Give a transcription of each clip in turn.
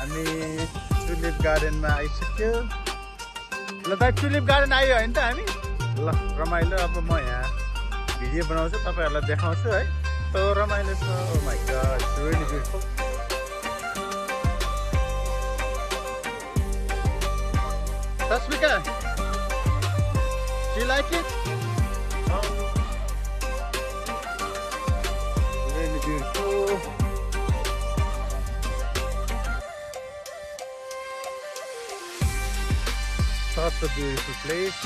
हामी टुलिप गार्डनमा आइसक्यो ल दाइ टुलिप गार्डन आयो होइन त हामी ल रमाइलो अब म यहाँ भिडियो बनाउँछु तपाईँहरूलाई देखाउँछु है तो रमाइलो छ oh my God it's really beautiful Tasmika, do you like it? Really beautiful. Such a beautiful place.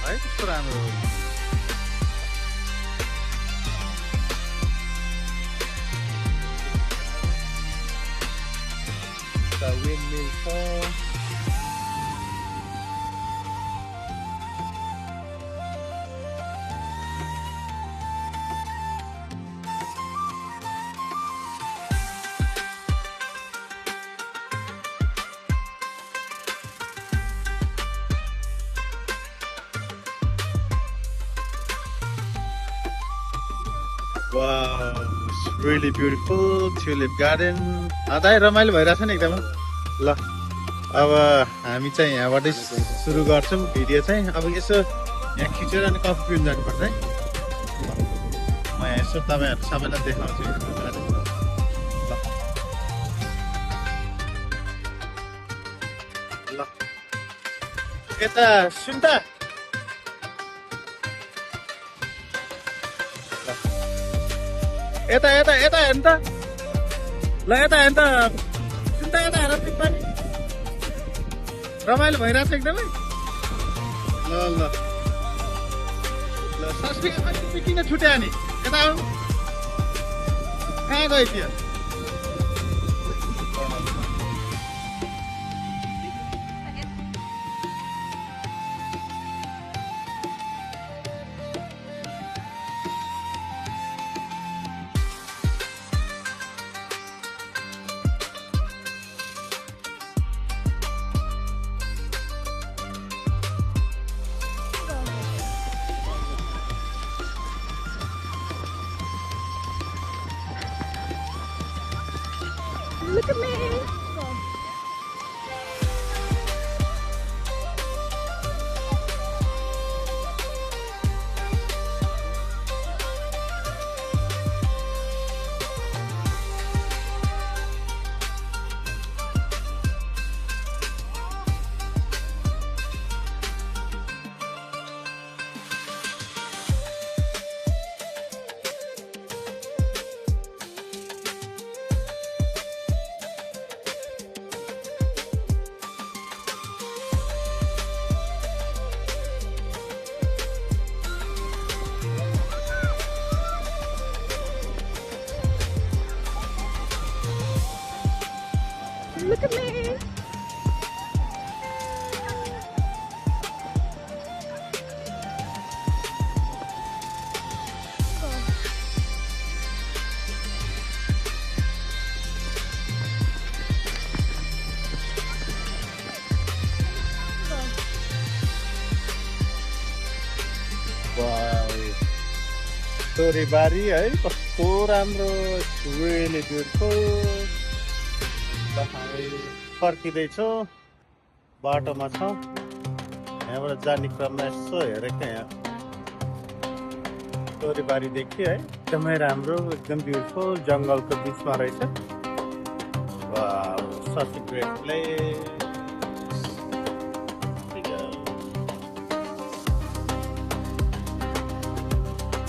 है कस्तो राम्रो the windmill farm. Wow, it's really beautiful tulip garden. दाइ रमाइलो भइरहेछ नि एकदम ल अब हामी चाहिँ यहाँबाटै सुरु गर्छौँ भिडियो चाहिँ अब यसो यहाँ खिचेर अनि कफी पिउनु जानुपर्छ है म यहाँ यसो तपाईँहरू सबैलाई देखाउँछु ल यता सुन त यता यता यता हेर्नु त ल यता हेर्नु त सुन त यता हेर पनि रमाइलो भइरहेछ एकदमै ल ल ल सस्पिका कति किन छुट्या नि यता आउनु कहाँ गयो त्यो Look at me. Look at me. Wow. तोरीबारी है कस्तो राम्रो really beautiful हामी फर्किँदैछौँ बाटोमा छौँ यहाँबाट जाने क्रममा यसो हेरेको यहाँ तोरीबारी देखियो है एकदमै राम्रो एकदम ब्युटिफुल जङ्गलको बिचमा रहेछ wow such a great place